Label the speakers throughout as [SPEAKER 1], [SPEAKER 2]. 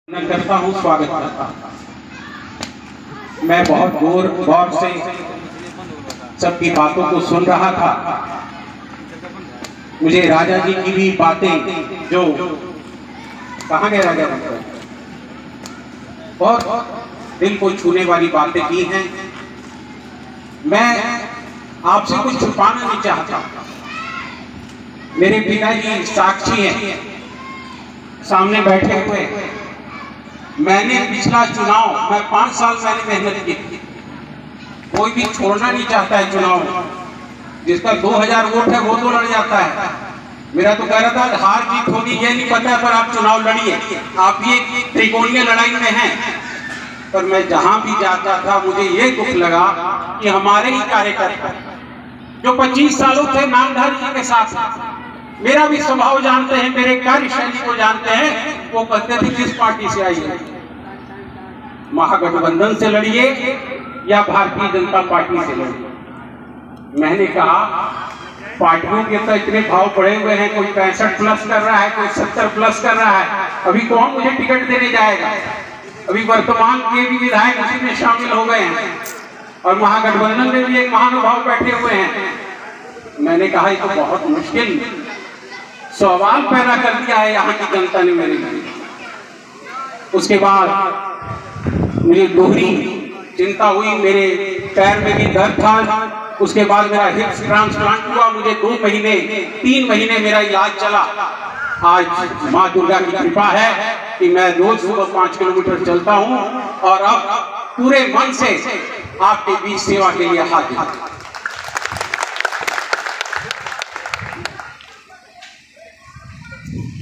[SPEAKER 1] करता हूँ, स्वागत करता हूँ। मैं बहुत गौर से सबकी बातों को सुन रहा था। मुझे राजा जी की भी बातें, जो कहाँ गए राजा जी, बहुत दिल को छूने वाली बातें की हैं। मैं आपसे कुछ छुपाना नहीं चाहता। मेरे पिताजी साक्षी हैं, सामने बैठे हुए। मैंने पिछला चुनाव, मैं 5 साल मैंने मेहनत की थी। कोई भी छोड़ना नहीं चाहता है चुनाव में। जिसका 2000 वोट है वो तो लड़ जाता है। मेरा तो कह रहा था हार जीत होगी ये नहीं पता है, पर आप चुनाव लड़िए। आप ये त्रिकोणीय लड़ाई में हैं। पर मैं जहां भी जाता था मुझे ये दुख लगा कि हमारे ही कार्यकर्ता जो 25 सालों से नामधारी जी के साथ, मेरा भी स्वभाव जानते हैं, मेरे कार्यशैली को जानते हैं, वो कहते थे किस पार्टी से आई है, महागठबंधन से लड़िए या भारतीय जनता पार्टी से लड़िए। मैंने कहा पार्टियों के तो इतने भाव बढ़े हुए हैं, कोई 65 प्लस कर रहा है, कोई 70 प्लस कर रहा है, अभी कौन मुझे टिकट देने जाएगा। अभी वर्तमान के भी विधायक उसी में शामिल हो गए हैं और महागठबंधन में भी एक महानुभाव बैठे हुए हैं। मैंने कहा ये तो बहुत मुश्किल सवाल पैदा कर दिया है यहाँ की जनता ने मेरे लिए। उसके बाद मुझे दोहरी चिंता हुई, मेरे पैर में भी दर्द था। उसके बाद मेरा हिप्स ट्रांसप्लांट हुआ, मुझे 2 महीने 3 महीने मेरा इलाज चला। आज माँ दुर्गा की कृपा है कि मैं रोज सुबह 5 किलोमीटर चलता हूँ और अब पूरे मन से आपके बीच सेवा के लिए हाजिर।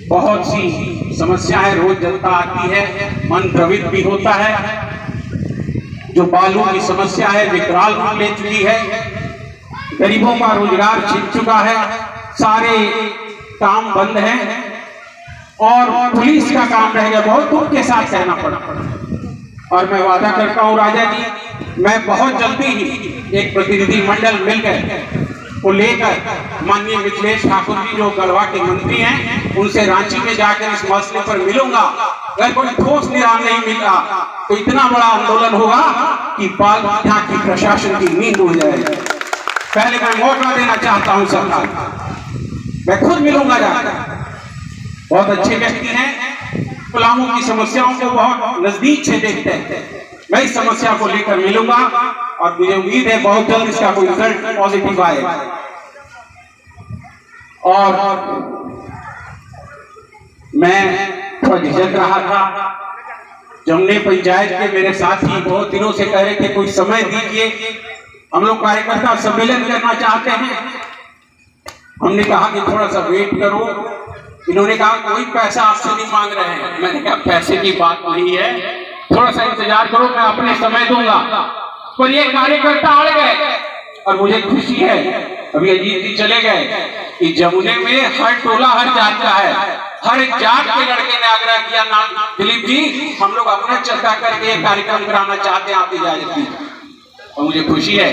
[SPEAKER 1] बहुत सी समस्याएं रोज जनता आती है, मन द्रवित भी होता है। जो बालू की समस्या है विकराल रूप ले चुकी है, गरीबों का रोजगार छिन चुका है, सारे काम बंद हैं और पुलिस का काम रह गया। बहुत दुख के साथ कहना पड़ा। और मैं वादा करता हूं राजा जी, मैं बहुत जल्दी ही एक प्रतिनिधि मंडल मिलकर को लेकर माननीय मिथिलेश ठाकुर जी जो गढ़वा के मंत्री हैं, उनसे रांची में जाकर इस मसले पर मिलूंगा। अगर कोई ठोस निदान नहीं मिला तो इतना बड़ा आंदोलन होगा कि यहाँ की प्रशासन की नींद उड़ जाएगी। पहले मैं मौका देना चाहता हूं सरकार, मैं खुद मिलूंगा जाकर। बहुत अच्छे व्यक्ति हैं, गुलामों की समस्याओं को बहुत नजदीक से देखते हैं। मैं इस समस्या को लेकर मिलूंगा और मुझे उम्मीद है बहुत जल्द इसका कोई रिजल्ट पॉजिटिव आएगा। और मैं थोड़ा झिझक रहा था। जमुने पंचायत के मेरे साथी बहुत दिनों से कह रहे थे कोई समय दीजिए, हम लोग कार्यकर्ता सम्मेलन करना चाहते हैं। हमने कहा कि थोड़ा सा वेट करो। इन्होंने कहा कोई पैसा आपसे नहीं मांग रहे हैं। मैंने कहा पैसे की बात नहीं है, थोड़ा सा इंतजार करो, मैं अपने समय दूंगा। पर ये कार्यकर्ता अड़ गए और मुझे खुशी है, अभी अजीत जी चले गए, कि जमुने में हर टोला हर जात का है। हर जात के लड़के ने आग्रह किया ना दिलीप जी, हम लोग अपना चर्चा करके एक कार्यक्रम कराना चाहते हैं, आप इजाजत दीजिए। और मुझे खुशी है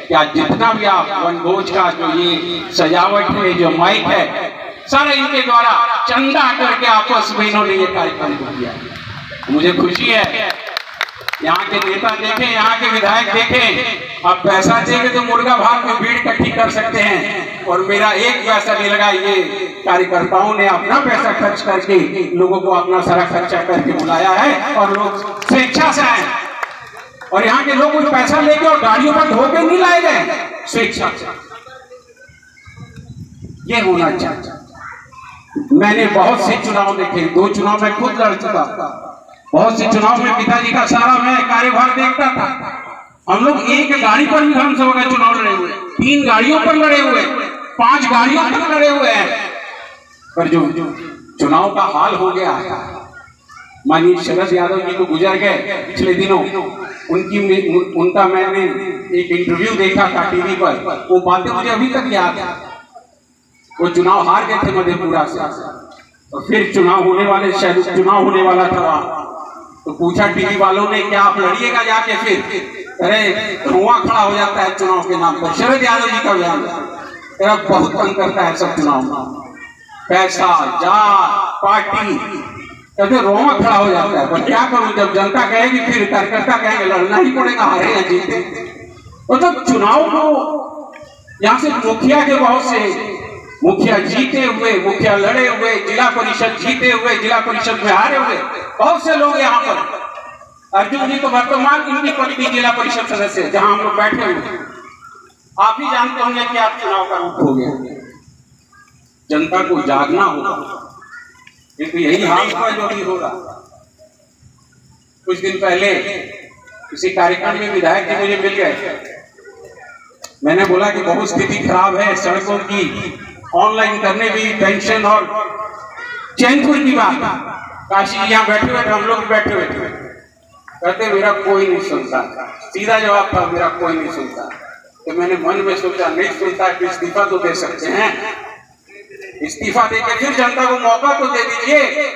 [SPEAKER 1] कि आज जितना भी आप वनभोज का जो ये सजावट है, जो माइक है, सारे इनके द्वारा चंदा करके आपस में इन्होंने ये कार्यक्रम को किया। मुझे खुशी है। यहाँ के नेता देखें, यहाँ के विधायक देखें, आप पैसा देंगे तो मुर्गा भाग में भीड़ इकट्ठी कर सकते हैं। और मेरा एक पैसा नहीं लगा, ये कार्यकर्ताओं ने अपना पैसा खर्च करके लोगों को अपना सारा खर्चा करके बुलाया है और लोग स्वेच्छा से आए। और यहाँ के लोग कुछ पैसा लेके और गाड़ियों पर ढो के नहीं लाए गए, स्वेच्छा से। ये होना चाहिए। मैंने बहुत से चुनाव देखे, 2 चुनाव में खुद लड़ चुका था। बहुत से चुनाव में पिताजी का सारा मैं कार्यभार देखता था। हम लोग एक गाड़ी पर विधानसभा का चुनाव लड़े हुए, 3 गाड़ियों पर लड़े हुए, 5 गाड़ियों पर लड़े हुए हैं। पर जो चुनाव का हाल हो गया, माननीय शरद यादव जी तो गुजर गए पिछले दिनों। उनका मैंने एक इंटरव्यू देखा था टीवी पर, वो बातें मुझे अभी तक याद है। वो चुनाव हार गए थे मधेपुरा से और फिर चुनाव होने वाले, शायद चुनाव होने वाला था, तो पूछा टीवी वालों ने क्या आप लड़िएगा जाके? फिर अरे धुआं खड़ा हो जाता है चुनाव के नाम पर। शरद यादव जी का बयान तेरा बहुत तंग करता है सब चुनाव में, पैसा, जात, पार्टी, कहते रोमा खड़ा हो जाता है। पर क्या करूं, जब जनता कहेगी फिर कार्यकर्ता कहेंगे लड़ना ही पड़ेगा, हारे या जीते। मतलब चुनाव को यहाँ से मुखिया के बहुत से मुखिया जीते हुए, मुखिया लड़े हुए, जिला परिषद जीते हुए, जिला परिषद में हारे हुए बहुत से लोग यहाँ पर। अर्जुन जी तो वर्तमान इनकी पत्नी जिला परिषद सदस्य जहां हम लोग बैठे हुए। आप ही जानते होंगे कि आप चुनाव का रूप हो गया, जनता को जागना होगा, क्योंकि यही हाल होगा जो भी होगा। कुछ दिन पहले किसी कार्यक्रम में विधायक जी मुझे मिल गए। मैंने बोला कि बहुत स्थिति खराब है, सड़कों की ऑनलाइन करने भी, पेंशन और चैनपुर की बात। काशी यहाँ बैठे हुए थे, हम लोग बैठे हुए थे। कहते मेरा कोई नहीं सुनता। सीधा जवाब था मेरा कोई नहीं सुनता। तो मैंने मन में सोचा नहीं सुनता कि इस्तीफा तो दे सकते हैं, इस्तीफा देके फिर जनता को मौका तो दे दीजिए।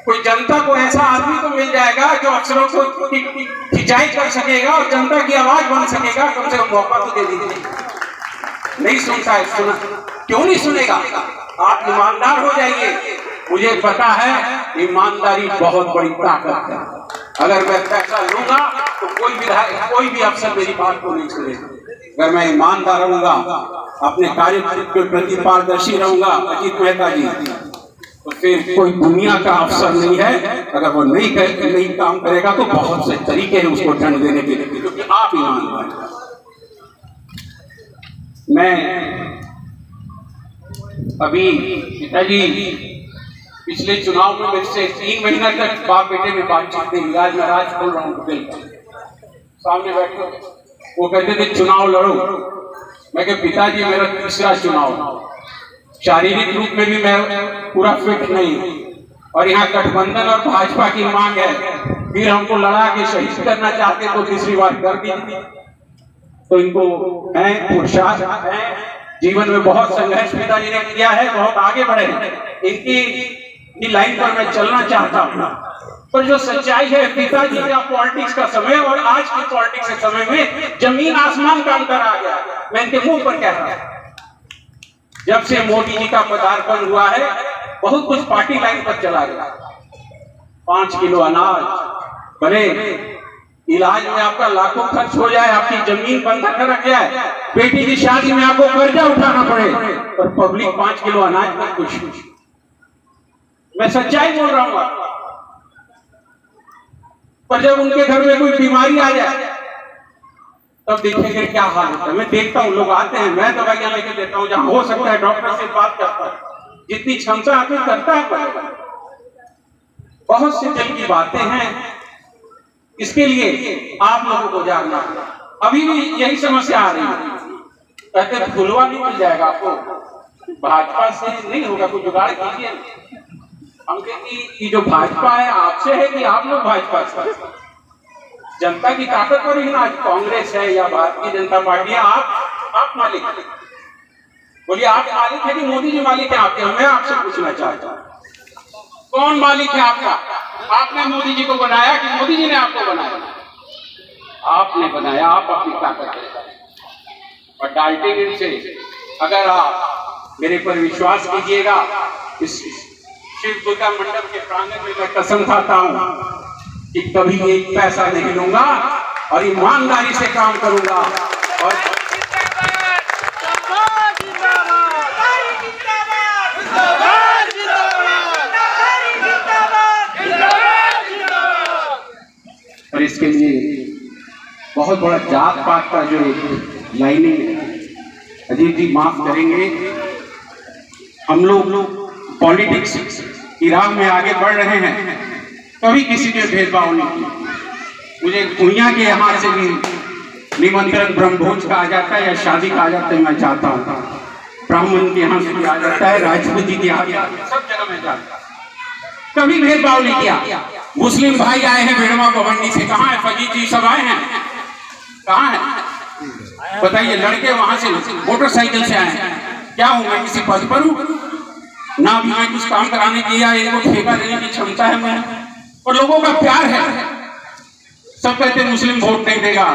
[SPEAKER 1] कोई जनता को ऐसा आदमी तो मिल जाएगा जो अफसरों को खिंचाई कर सकेगा और जनता की आवाज बन सकेगा, कम से कम मौका तो दे दीजिए। नहीं सुनता है, सुना क्यों नहीं सुनेगा? आप ईमानदार हो जाइए। मुझे पता है ईमानदारी बहुत बड़ी ताकत है। अगर मैं पैसा लूंगा तो कोई विधायक, कोई भी अफसर मेरी बात को नहीं सुनेगा। अगर मैं ईमानदार रहूंगा, अपने कार्य के प्रति पारदर्शी रहूंगा, अजीत मेहता जी, तो फिर कोई दुनिया का अफसर नहीं है। अगर वो नहीं काम करेगा तो बहुत से तरीके हैं उसको दंड देने के लिए, क्योंकि आप ईमानदार। मैं अभी पिताजी पिछले चुनाव में मेरे से 3 महीना तक बाप बेटे में बातचीत नहीं हुई। आज मैं राज खोल रहा हूँ, सामने बैठे वो कहते थे चुनाव लड़ो। मैं कहा पिताजी मेरा तीसरा चुनाव, शारीरिक रूप में भी मैं पूरा फिट नहीं, और यहाँ गठबंधन और भाजपा की मांग है, फिर हमको लड़ा के शहीद करना चाहते तो तीसरी बार कर दी। तो इनको है पुरुषार्थ है, जीवन में बहुत संघर्ष पिताजी ने किया है, बहुत आगे बढ़े हैं। इनकी लाइन पर मैं चलना चाहता हूँ। पर जो सच्चाई है, पिताजी का पॉलिटिक्स का समय और आज की पॉलिटिक्स के समय में जमीन आसमान का अंतर आ गया। मैं इनके मुंह पर कह रहा हूं, जब से मोदी जी का पदार्पण हुआ है बहुत कुछ पार्टी लाइन पर चला गया। 5 किलो अनाज, भले इलाज में आपका लाखों खर्च हो जाए, आपकी जमीन बंधक रख जाए, बेटी की शादी में आपको कर्जा उठाना पड़े, और पब्लिक 5 किलो अनाज पर खुश। मैं सच्चाई बोल रहा हूं। पर जब उनके घर में कोई बीमारी आ जाए तब देखेंगे क्या हाल होता है। मैं देखता हूँ लोग आते हैं, मैं दवाइयां लेके देता हूँ, जहां हो सकता है डॉक्टर से बात करता हूँ, जितनी क्षमता आती करता है। बहुत से दिल की बातें हैं, इसके लिए आप लोगों को जागना। अभी भी यही समस्या आ रही है, कहते फुलवा नहीं मिल जाएगा आपको, भाजपा से नहीं होगा, कोई जुगाड़ कीजिए। हम कहते कि जो भाजपा है आपसे है कि आप लोग भाजपा से? जनता की ताकत पर ही आज कांग्रेस है या भारतीय जनता पार्टी है, आप मालिक बोलिए, आप मालिक है कि मोदी जी मालिक है आपके? मैं आपसे पूछना चाहता हूँ कौन मालिक है आपका? आपने मोदी जी को बनाया कि मोदी जी ने आपको बनाया? आपने बनाया, आप अपनी ताकत है। और डाल्टेनगंज से अगर आप मेरे पर विश्वास कीजिएगा, इस शिव दुर्गा मंडप के प्रांगण में मैं कसम खाता हूं कि कभी एक पैसा नहीं लूंगा और ईमानदारी से काम करूंगा। और इसके लिए बहुत बड़ा जात पात का जो लाइनिंग है, अजीत जी माफ करेंगे, हम लोग पॉलिटिक्स की राह में आगे बढ़ रहे हैं, कभी किसी ने भेदभाव नहीं किया। मुझे कुइया के यहाँ से भी निमंत्रण ब्रह्मभोज का आ जाता है या शादी का आ जाता है, मैं चाहता हूँ ब्राह्मण के यहाँ से भी आ जाता है, राजपूत जी के यहाँ भी आता है, सब जगह मैं जाता हूँ, कभी भेदभाव नहीं किया। मुस्लिम भाई आए हैं बेड़वा भवंडी से, कहाँ है फजीद जी, सब आए हैं, कहाँ है बताइए? लड़के वहां से मोटरसाइकिल से आए हैं। क्या हूँ मैं, किसी पद पर हूँ? ना भी मैं कुछ काम कराने की या इनको ठेका देने की क्षमता है मैं, और लोगों का प्यार है। सब कहते मुस्लिम वोट नहीं देगा,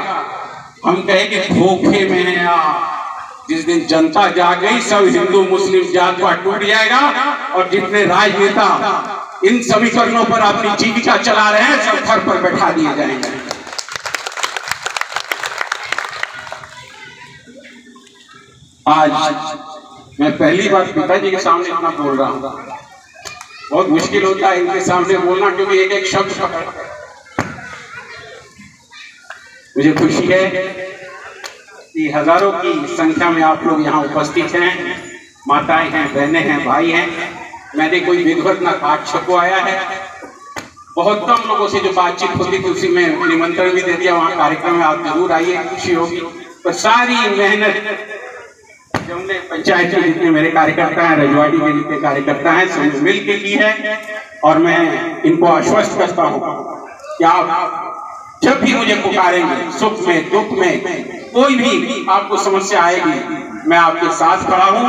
[SPEAKER 1] हम कहे कि धोखे में है आप। जिस दिन जनता जाग गई, सब हिंदू मुस्लिम जात पात टूट जाएगा, और जितने राजनेता इन समीकरणों पर अपनी जीविका चला रहे हैं, सब घर पर बैठा दिए जाएंगे। आज मैं पहली बार पिताजी के सामने इतना बोल रहा हूं। बहुत मुश्किल होता है इनके सामने बोलना, क्योंकि एक एक शब्द पकड़। मुझे खुशी है कि हजारों की संख्या में आप लोग यहाँ उपस्थित हैं, माताएं हैं, बहनें हैं, भाई हैं। मैंने कोई विधिवत ना काट छपवाया है। बहुत कम लोगों से जो बातचीत होती थी उसी में निमंत्रण भी दे दिया, वहाँ कार्यक्रम में आप जरूर आइए, खुशी होगी। तो सारी मेहनत जमुने पंचायत के जितने मेरे कार्यकर्ता हैं, रजवाड़ी के जितने कार्यकर्ता हैं, सब मिल के की है। और मैं इनको आश्वस्त करता हूँ कि आप जब भी मुझे पुकारेंगे, सुख में दुख में कोई भी आपको समस्या आएगी, मैं आपके साथ खड़ा हूँ।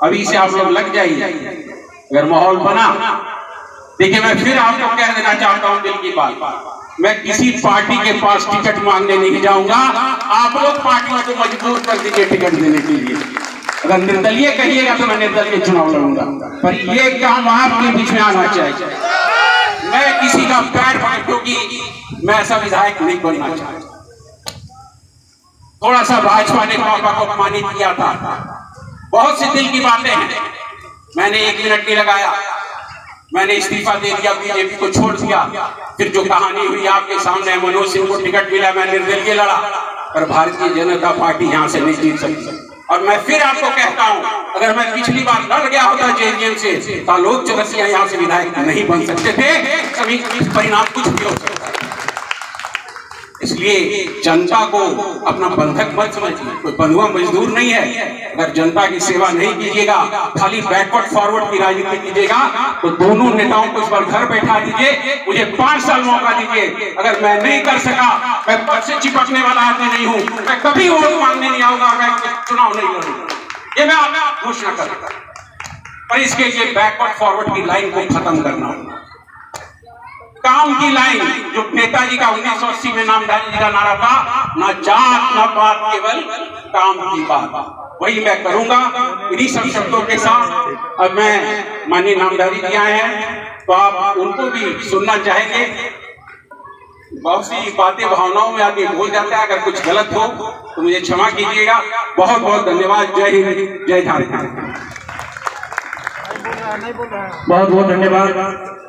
[SPEAKER 1] अभी से आप लोग लग जाइए। अगर माहौल बना, देखिए मैं फिर आपको कह देना चाहता हूँ दिल की बात, मैं किसी पार्टी के पास टिकट मांगने नहीं जाऊंगा। आप लोग पार्टियों को मजबूर कर दीजिए टिकट देने के लिए। अगर निर्दलीय कहिएगा तो मैं निर्दलीय चुनाव लड़ूंगा, पर ये काम आपके बीच में आना चाहिए। मैं किसी का पैर पकड़, क्योंकि मैं ऐसा विधायक नहीं बनना चाहता। थोड़ा सा भाजपा ने पापा को अपमानित किया था, बहुत सी दिल की बातें हैं। मैंने 1 मिनट नहीं लगाया, मैंने इस्तीफा दे दिया, बीजेपी को छोड़ दिया। फिर जो कहानी हुई आपके सामने, मनोज सिंह को टिकट मिला, मैं निर्दलीय लड़ा, पर भारतीय जनता पार्टी यहाँ से नहीं जीत सकती। और मैं फिर आपको कहता हूँ, अगर मैं पिछली बार लड़ गया होता जेएमएम से, तो आलोक चौरसिया यहाँ से विधायक नहीं बन सकते थे। कभी परिणाम कुछ भी हो सकता है। इसलिए जनता को अपना बंधक मत समझिए, कोई बंधुआ मजदूर नहीं है। अगर जनता की सेवा नहीं कीजिएगा, खाली बैकवर्ड फॉरवर्ड की राजनीति कीजिएगा, तो दोनों नेताओं को इस बार घर बैठा दीजिए, मुझे 5 साल मौका दीजिए। अगर मैं नहीं कर सका, मैं पद से चिपकने वाला आदमी नहीं हूं, मैं कभी वोट मांगने नहीं आऊंगा, मैं चुनाव नहीं लड़ूंगा, ये मैं आपको घोषणा करता हूं। पर इसके लिए बैकवर्ड फॉरवर्ड की लाइन को खत्म करना होगा। काम की लाइन, जो नेताजी का 1980 में नामधारी जी का नारा था, ना जात ना पात, केवल काम की बात, वही मैं करूंगा। इन्हीं सब शब्दों के साथ अब मैं माननीय नामधारी जी आए हैं, तो आप उनको भी सुनना चाहेंगे। बहुत सी बातें भावनाओं में आके भूल जाता है, अगर कुछ गलत हो तो मुझे क्षमा कीजिएगा। बहुत बहुत धन्यवाद। जय हिंद, जय झारखंड।
[SPEAKER 2] बहुत बहुत धन्यवाद।